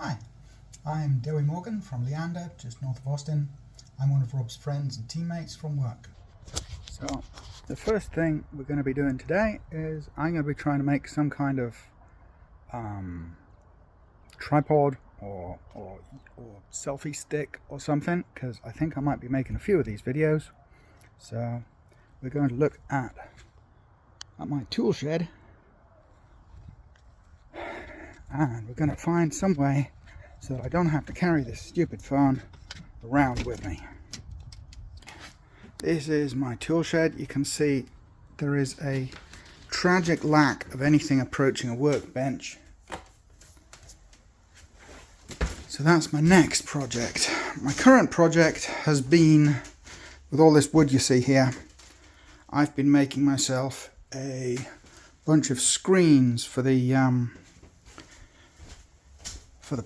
Hi, I'm Dewey Morgan from Leander, just north of Austin. I'm one of Rob's friends and teammates from work. So, the first thing we're going to be doing today is I'm going to be trying to make some kind of tripod or selfie stick or something, because I think I might be making a few of these videos. So, we're going to look at my tool shed, and we're going to find some way so that I don't have to carry this stupid phone around with me. This is my tool shed. You can see there is a tragic lack of anything approaching a workbench. So that's my next project. My current project has been, with all this wood you see here, I've been making myself a bunch of screens for the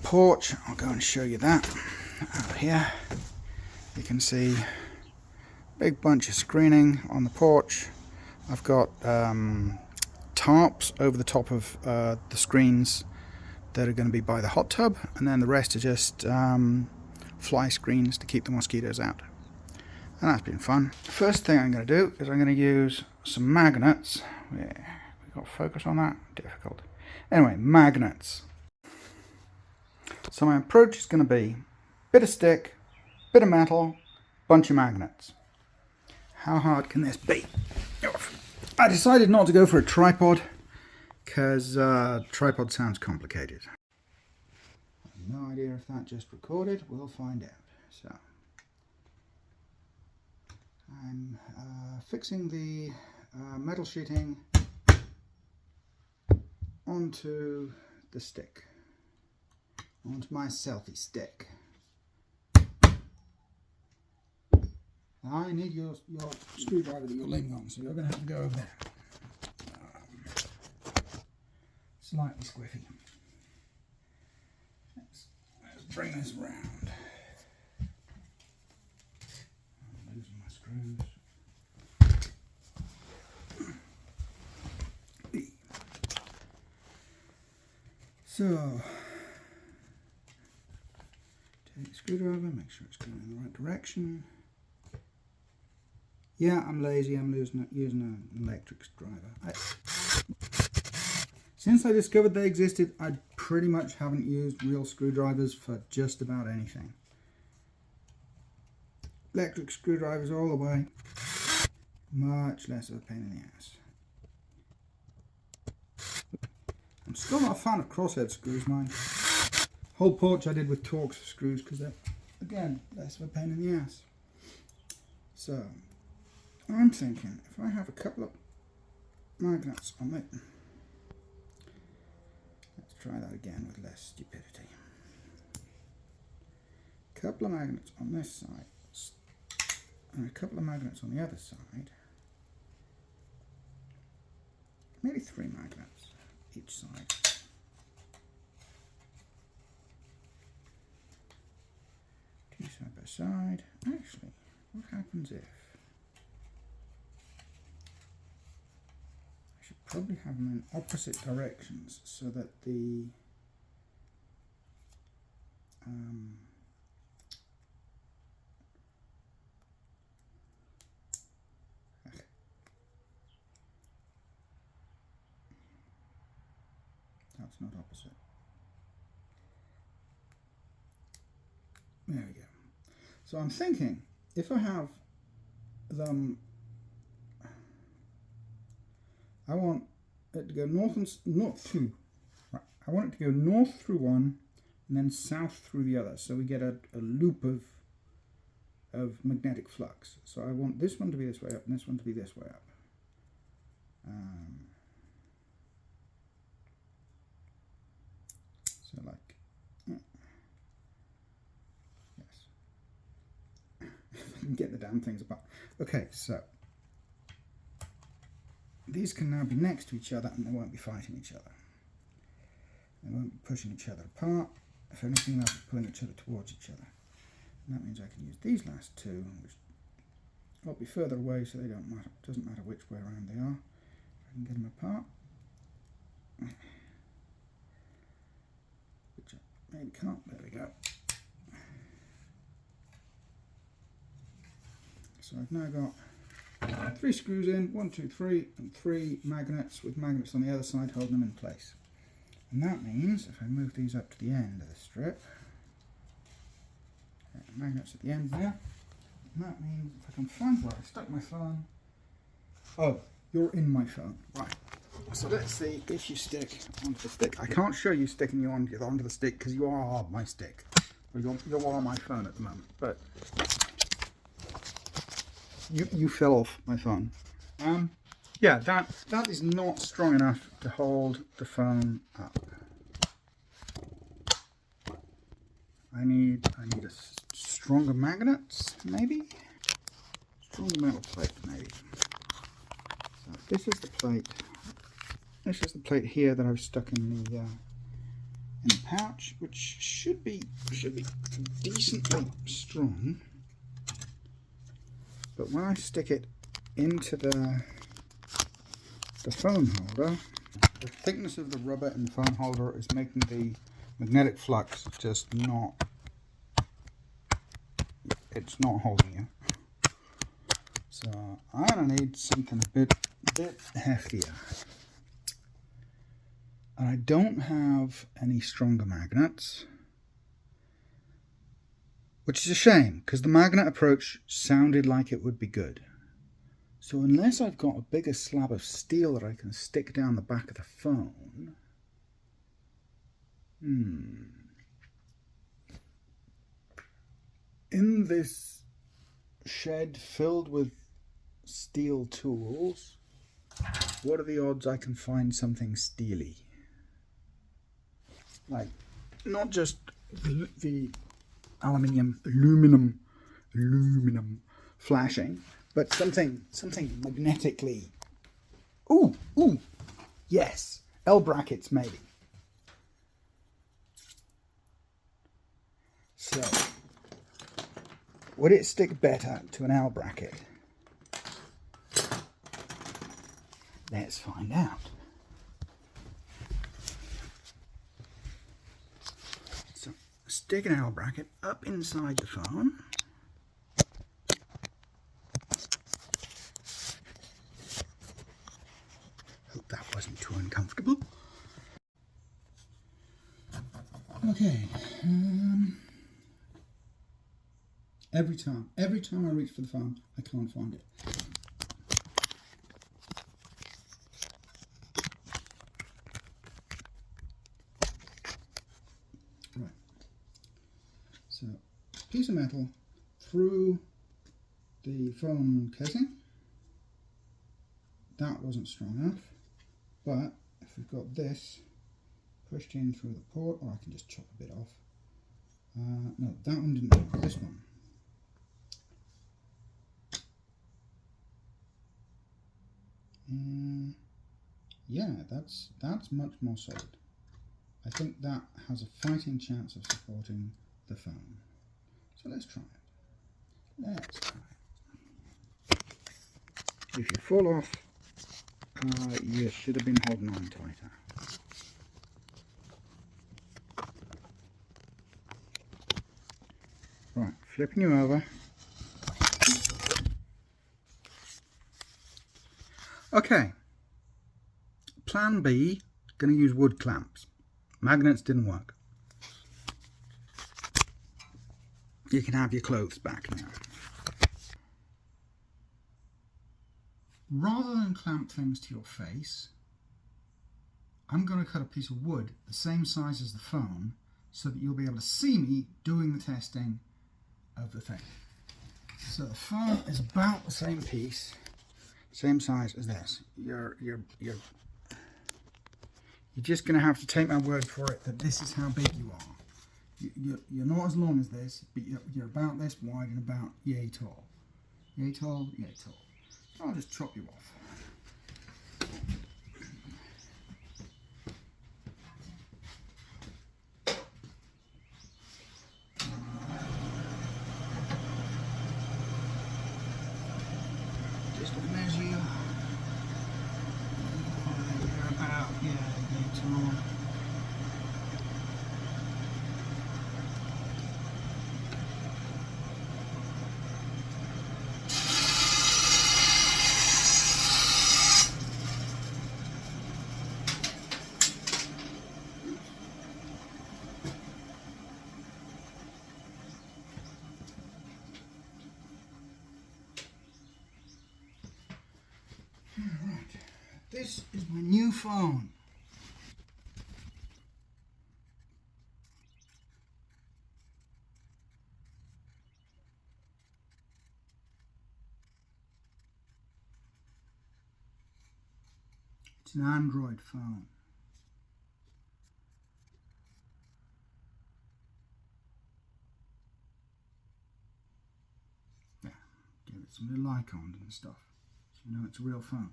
porch. I'll go and show you that out here. You can see a big bunch of screening on the porch. I've got tarps over the top of the screens that are going to be by the hot tub, and then the rest are just fly screens to keep the mosquitoes out. And that's been fun. First thing I'm going to do is I'm going to use some magnets. Yeah, we got focus on that? Difficult. Anyway, magnets. So my approach is going to be bit of stick, bit of metal, bunch of magnets. How hard can this be? I decided not to go for a tripod because tripod sounds complicated. I have no idea if that just recorded. We'll find out. So I'm fixing the metal sheeting onto the stick. Onto my selfie stick. I need your screwdriver that you're leaning on, so you're going to have to go over there. Slightly squiffy. Let's bring this around. I'm losing my screws. So, take the screwdriver, make sure it's going in the right direction. Yeah, I'm lazy, I'm using an electric driver. Since I discovered they existed, I pretty much haven't used real screwdrivers for just about anything. Electric screwdrivers all the way. Much less of a pain in the ass. I'm still not a fan of crosshead screws, mind. Whole porch I did with Torx screws because they're, again, less of a pain in the ass. So, I'm thinking if I have a couple of magnets on it, let's try that again with less stupidity. A couple of magnets on this side and a couple of magnets on the other side. Maybe 3 magnets each side. Two side by side. Actually, what happens if I should probably have them in opposite directions so that the that's not opposite. There we go. So I'm thinking if I have them, I want it to go north and not through. Right. I want it to go north through one and then south through the other, so we get a loop of magnetic flux. So I want this one to be this way up and this one to be this way up. So like, yes. If I can get the damn things apart. Okay, so these can now be next to each other and they won't be fighting each other. They won't be pushing each other apart. If anything, they'll be pulling each other towards each other. And that means I can use these last two, which will be further away so they don't matter. It doesn't matter which way around they are. If I can get them apart. Which Maybe can't. There we go. So I've now got 3 screws in, 1, 2, 3, and 3 magnets with magnets on the other side holding them in place. And that means if I move these up to the end of the strip, magnets at the end there, and that means if I can find where I stuck my phone. Oh, you're in my phone. Right. So let's see if you stick onto the stick. I can't show you sticking you onto the stick because you are my stick. Or you are my phone at the moment. But you fell off my phone. Yeah, that is not strong enough to hold the phone up. I need a stronger magnets, maybe? Stronger metal plate, maybe. So this is the plate. This is the plate here that I've stuck in the pouch, which should be decently strong. But when I stick it into the phone holder, the thickness of the rubber in the phone holder is making the magnetic flux just not, it's not holding you. So I'm gonna need something a bit heftier. And I don't have any stronger magnets, which is a shame because the magnet approach sounded like it would be good. So unless I've got a bigger slab of steel that I can stick down the back of the phone, in this shed filled with steel tools, what are the odds I can find something steely? Like, not just the aluminum flashing, but something magnetically. Ooh, yes, L brackets maybe. So, would it stick better to an L bracket? Let's find out. So, stick an L bracket up inside the phone. Hope that wasn't too uncomfortable. Okay. Every time I reach for the phone, I can't find it. Right. So, piece of metal through the phone casing. That wasn't strong enough. But if we've got this pushed in through the port, or I can just chop a bit off. No, that one didn't work. This one. Yeah, that's much more solid. I think that has a fighting chance of supporting the phone. So let's try it. Let's try it. If you fall off, you should have been holding on tighter. Right, flipping you over. Okay, plan B, going to use wood clamps. Magnets didn't work. You can have your clothes back now. Rather than clamp things to your face, I'm going to cut a piece of wood the same size as the phone so that you'll be able to see me doing the testing of the thing. So the phone is about the same piece. Same size as this. You're just going to have to take my word for it that this is how big you are. You're not as long as this, but you're about this wide and about yay tall. Yay tall, yay tall. So I'll just chop you off. Just to measure you. You're about, yeah, yay tall. my new phone. It's an Android phone. Yeah, give it some little icons and stuff, so you know it's a real phone.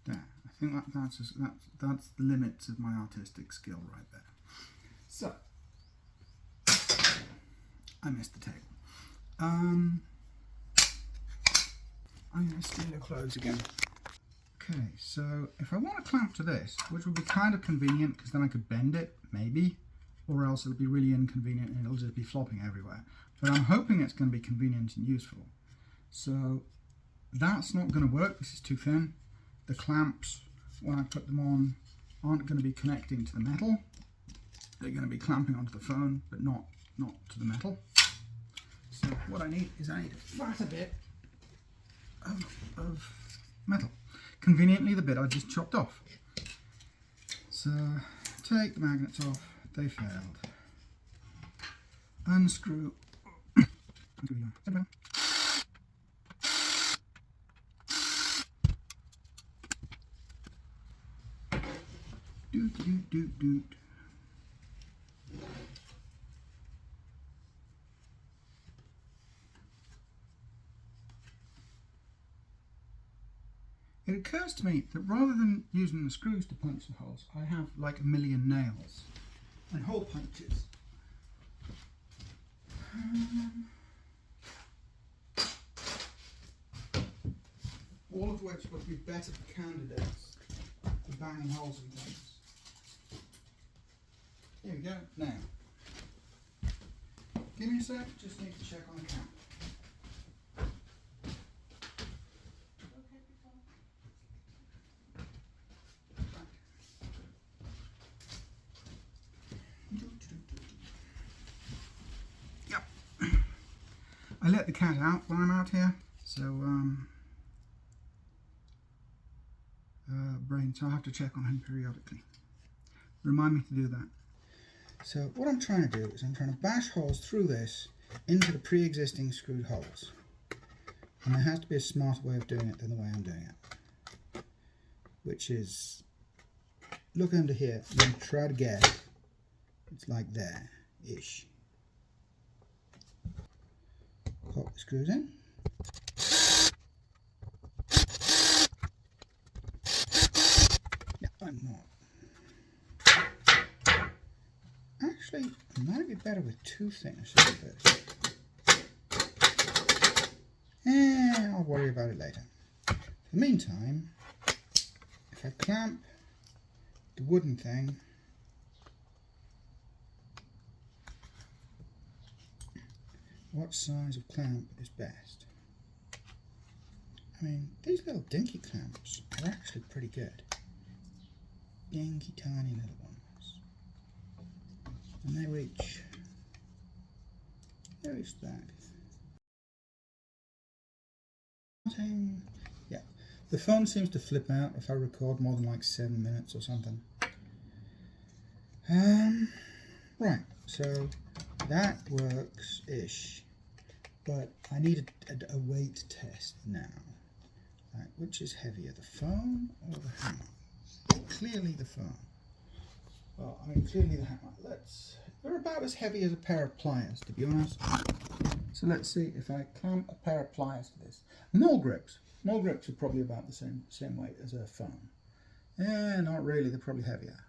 There, I think that's the limits of my artistic skill right there. So, I missed the table. I'm going to steal your clothes again. Okay, so if I want to clamp to this, which would be kind of convenient because then I could bend it, maybe, or else it'll be really inconvenient and it'll just be flopping everywhere. But I'm hoping it's going to be convenient and useful. So that's not going to work. This is too thin. The clamps, when I put them on, aren't going to be connecting to the metal. They're going to be clamping onto the phone, but not to the metal. So what I need is a fatter bit of metal. Conveniently, the bit I just chopped off. So take the magnets off. They failed. Unscrew. Doot doot doot doot. It occurs to me that rather than using the screws to punch the holes, I have like a million nails and hole punches. All of which would be better candidates for banging holes in things. Here we go. Now, give me a sec, just need to check on the count. Yep. I let the cat out while I'm out here, so so I'll have to check on him periodically. Remind me to do that. So what I'm trying to do is I'm trying to bash holes through this into the pre-existing screwed holes. And there has to be a smarter way of doing it than the way I'm doing it. Which is, look under here and try to guess. It's like there-ish. Pop the screws in. Yeah, I'm not. Actually, it might be better with two things first. I'll worry about it later. In the meantime, if I clamp the wooden thing, what size of clamp is best? I mean, these little dinky clamps are actually pretty good. Dinky tiny little ones. And they reach back. Yeah, the phone seems to flip out if I record more than like 7 minutes or something. Right, so that works-ish, but I need a weight test now. Right, which is heavier, the phone or the hammer? Clearly the phone. Well, I mean, clearly the hammer. They're about as heavy as a pair of pliers, to be honest. So let's see if I clamp a pair of pliers to this. Mole grips. Mole grips are probably about the same weight as a phone. Not really, they're probably heavier.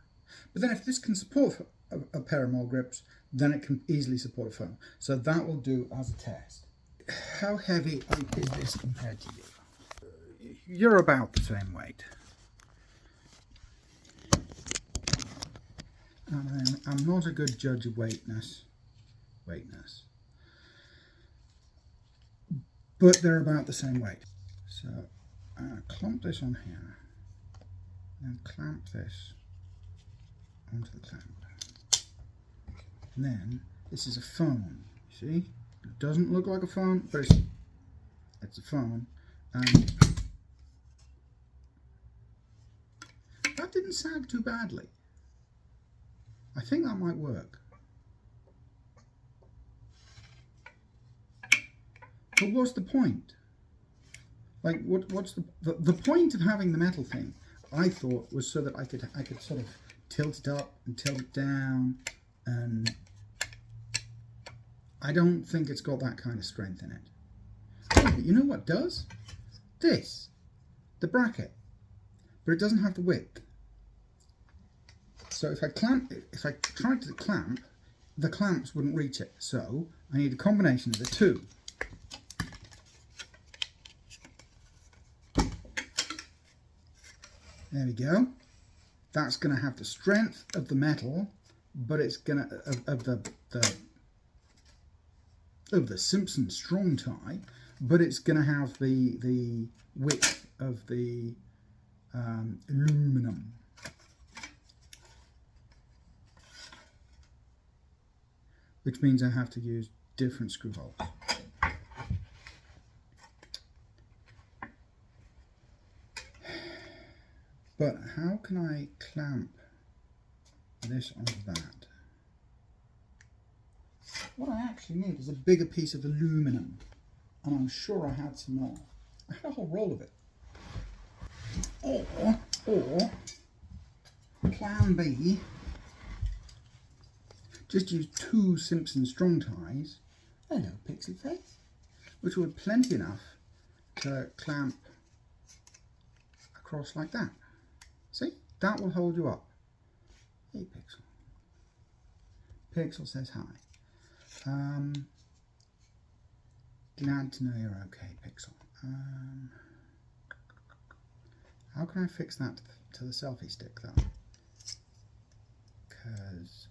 But then if this can support a pair of mole grips, then it can easily support a phone. So that will do as a test. How heavy is this compared to you? You're about the same weight. I'm not a good judge of weightness. But they're about the same weight. So clamp this on here, and clamp this onto the clamp. And then this is a phone. You see, it doesn't look like a phone, but it's a phone. And shouldn't sag too badly. I think that might work. But what's the point? Like, what's the point of having the metal thing? I thought was so that I could sort of tilt it up and tilt it down, and I don't think it's got that kind of strength in it. Oh, but you know what does? This, the bracket, but it doesn't have the width. So if I tried to clamp, the clamps wouldn't reach it. So I need a combination of the two. There we go. That's going to have the strength of the metal, but it's going to of the Simpson strong tie, but it's going to have the width of the aluminum. Which means I have to use different screw holes. But how can I clamp this onto that? What I actually need is a bigger piece of aluminum, and I'm sure I had some more. I had a whole roll of it. Or plan B, just use 2 Simpson strong ties, hello pixel face, which would be plenty enough to clamp across like that. See, that will hold you up. Hey Pixel. Pixel says hi. Glad to know you're okay, Pixel. How can I fix that to the selfie stick though? Because,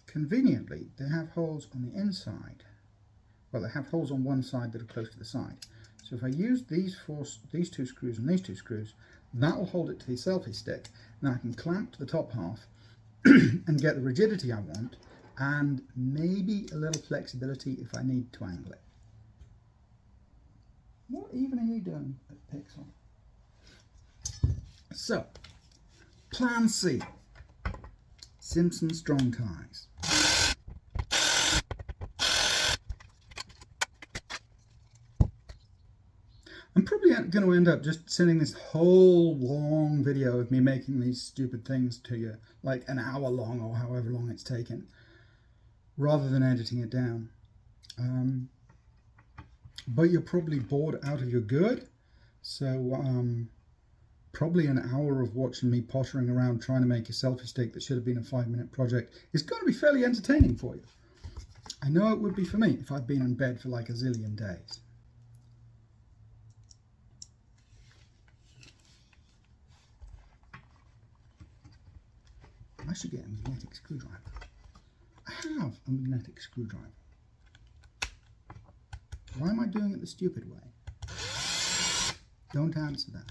conveniently, they have holes on the inside. Well, they have holes on one side that are close to the side. So if I use these 2 screws and these 2 screws, that will hold it to the selfie stick. Now I can clamp to the top half and get the rigidity I want, and maybe a little flexibility if I need to angle it. What even are you doing at Pixel? So, plan C, Simpson strong ties. I'm probably going to end up just sending this whole long video of me making these stupid things to you, like an hour long or however long it's taken, rather than editing it down. But you're probably bored out of your good, so probably an hour of watching me pottering around trying to make a selfie stick that should have been a 5-minute project is going to be fairly entertaining for you. I know it would be for me if I'd been in bed for like a zillion days. I should get a magnetic screwdriver. I have a magnetic screwdriver. Why am I doing it the stupid way? Don't answer that.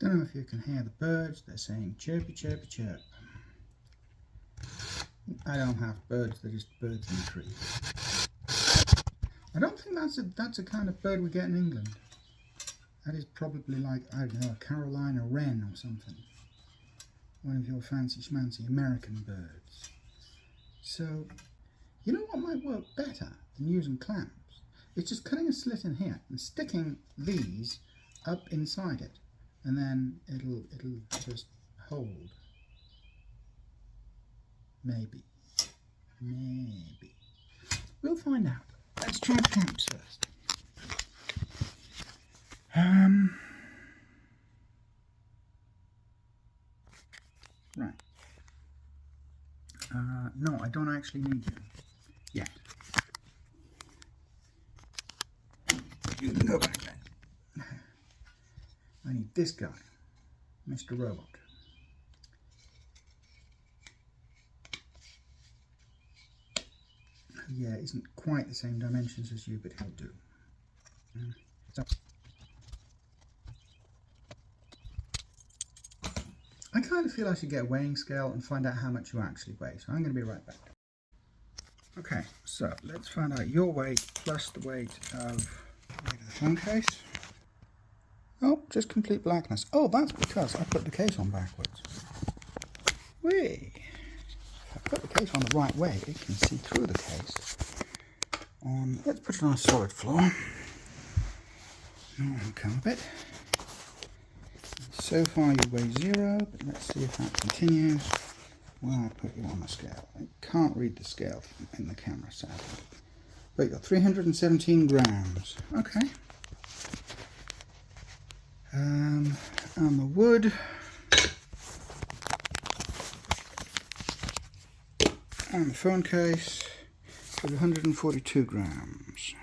Don't know if you can hear the birds. They're saying chirpy, chirpy, chirp. I don't have birds. They're just birds in the trees. I don't think that's a kind of bird we get in England. That is probably like, I don't know, a Carolina wren or something. One of your fancy schmancy American birds. So, you know what might work better than using clamps? It's just cutting a slit in here and sticking these up inside it, and then it'll just hold. Maybe. We'll find out. Let's try the clamps first. Right. No, I don't actually need you yet. You can go back then. I need this guy, Mr. Robot. Yeah, it isn't quite the same dimensions as you, but he'll do. So, I kind of feel I should get a weighing scale and find out how much you actually weigh, so I'm going to be right back. Okay, so let's find out your weight plus the weight of the phone case. Oh, just complete blackness. Oh, that's because I put the case on backwards. Whee! If I put the case on the right way, it can see through the case. Let's put it on a solid floor. Come a bit. So far you weigh 0, but let's see if that continues. When I put you on the scale. I can't read the scale in the camera, sadly. But you're 317 grams. Okay. And the wood. And the phone case is 142 grams.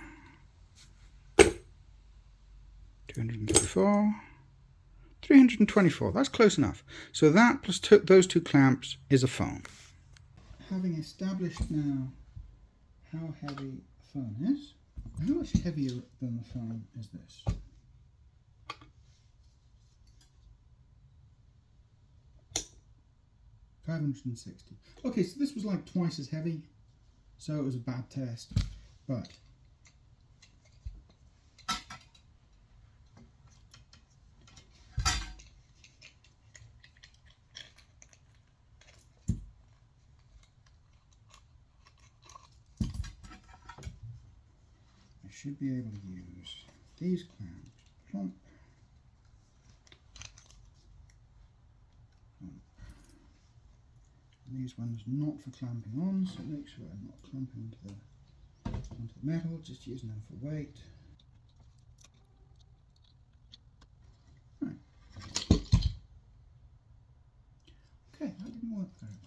234. 324, that's close enough. So that plus those two clamps is a phone. Having established now how heavy the phone is, how much heavier than the phone is this? $560. Okay, so this was like twice as heavy, so it was a bad test, but should be able to use these clamps. Plump. These ones not for clamping on, so make sure I'm not clamping onto the metal, just using them for weight. Right. Okay, that didn't work very well.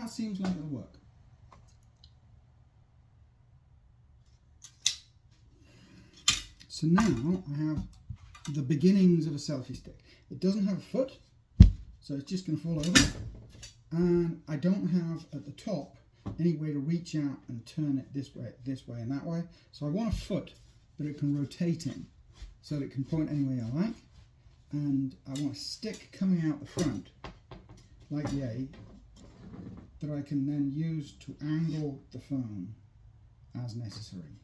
Seems like it'll work. So now I have the beginnings of a selfie stick. It doesn't have a foot, so it's just going to fall over. And I don't have at the top any way to reach out and turn it this way and that way. So I want a foot that it can rotate in so that it can point any way I like. And I want a stick coming out the front, like yay, that I can then use to angle the phone as necessary.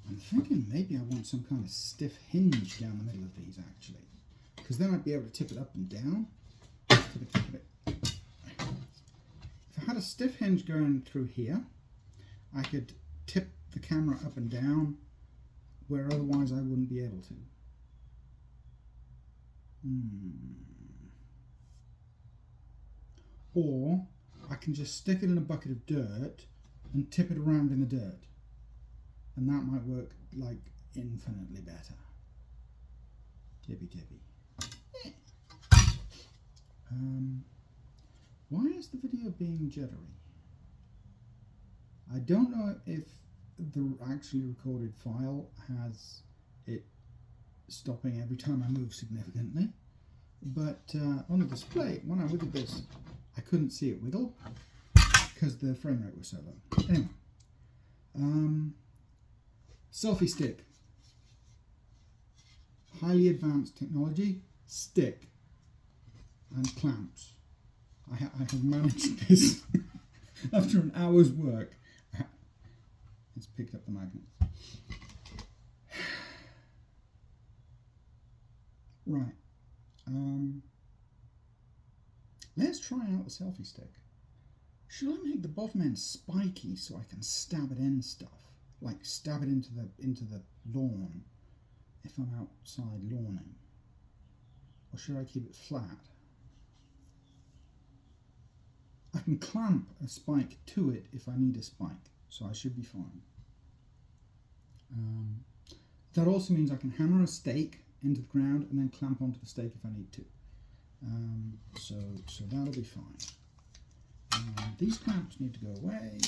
I'm thinking maybe I want some kind of stiff hinge down the middle of these actually, because then I'd be able to tip it up and down. If I had a stiff hinge going through here, I could tip the camera up and down where otherwise I wouldn't be able to. Or I can just stick it in a bucket of dirt and tip it around in the dirt. And that might work like infinitely better. Tippy tippy. Why is the video being jittery? I don't know if the actually recorded file has it stopping every time I move significantly. But on the display, when I wiggled this, I couldn't see it wiggle because the frame rate was so low. Anyway, selfie stick, highly advanced technology, stick and clamps. I have managed this after an hour's work. It's picked up the magnet. Right. Let's try out the selfie stick. Should I make the bottom end spiky so I can stab it in stuff? Like stab it into the lawn if I'm outside lawning? Or should I keep it flat? I can clamp a spike to it if I need a spike, so I should be fine. That also means I can hammer a stake into the ground and then clamp onto the stake if I need to. So that'll be fine. These clamps need to go away.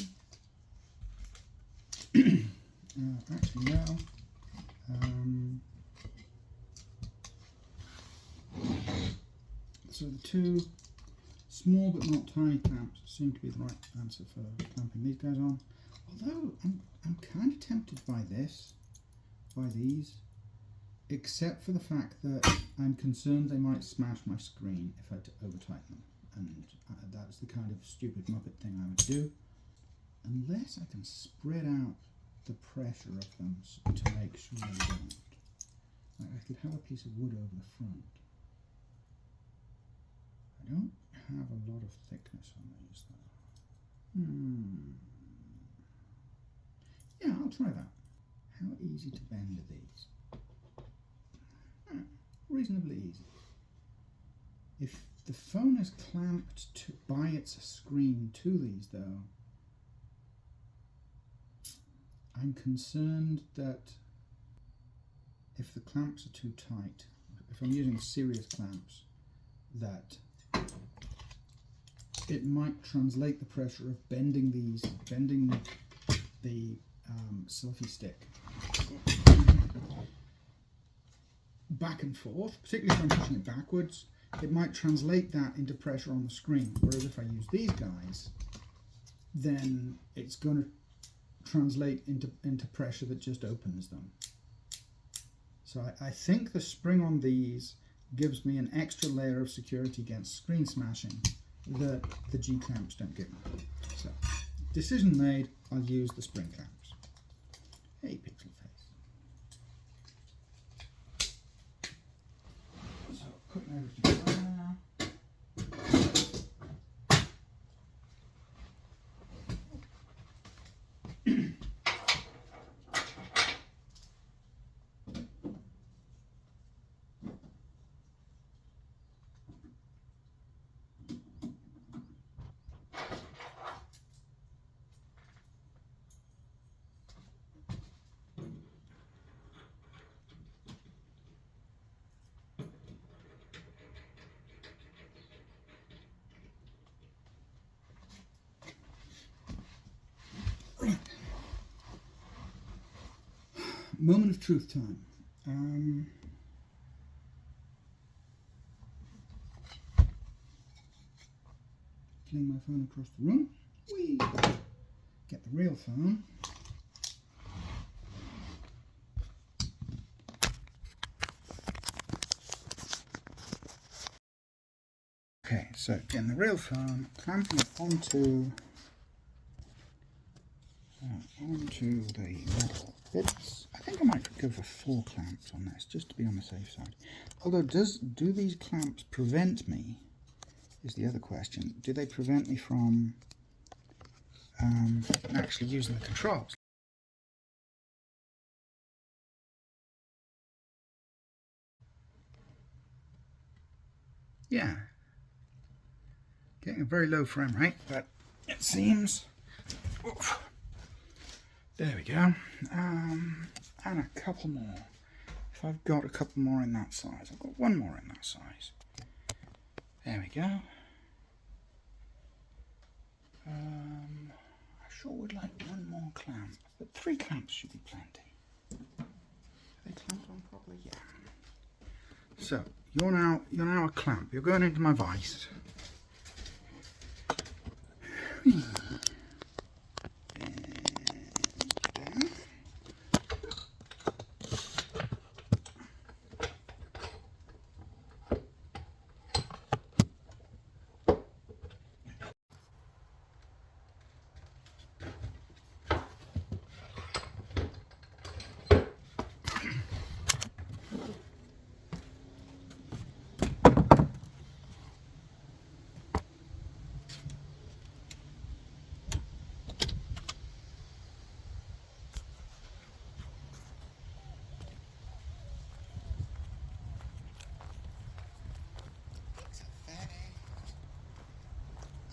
Actually no. So the two small but not tiny clamps seem to be the right answer for clamping these guys on. Although I'm kind of tempted by these, except for the fact that I'm concerned they might smash my screen if I over tighten them, and that's the kind of stupid muppet thing I would do, unless I can spread out the pressure of them to make sure they don't. Like I could have a piece of wood over the front. I don't have a lot of thickness on these though. Yeah, I'll try that. How easy to bend are these? Reasonably easy. If the phone is clamped by its screen to these though, I'm concerned that if the clamps are too tight, if I'm using serious clamps, that it might translate the pressure of bending the selfie stick back and forth, particularly if I'm pushing it backwards. It might translate that into pressure on the screen, whereas if I use these guys, then it's going to translate into pressure that just opens them. So I think the spring on these gives me an extra layer of security against screen smashing that the G clamps don't give me. So, decision made, I'll use the spring clamps. Hey, pixel face. So, putting everything there. Moment of truth time. Fling my phone across the room. Whee! Get the real phone. Okay, so getting the real phone, clamping it onto the metal bits. I think I might go for 4 clamps on this, just to be on the safe side. Although, do these clamps prevent me, is the other question. Do they prevent me from actually using the controls? Yeah. Getting a very low frame rate, but it seems... Oof. There we go. And a couple more. If I've got a couple more in that size. I've got one more in that size. There we go. I sure would like one more clamp, but 3 clamps should be plenty. Are they clamped on properly? Yeah. So, you're now a clamp. You're going into my vise.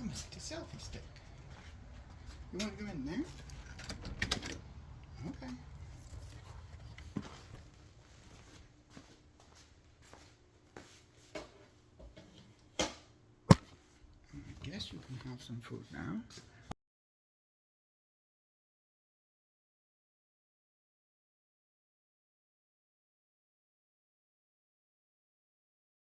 It's a selfie stick. You want to go in there? Okay. I guess you can have some food now.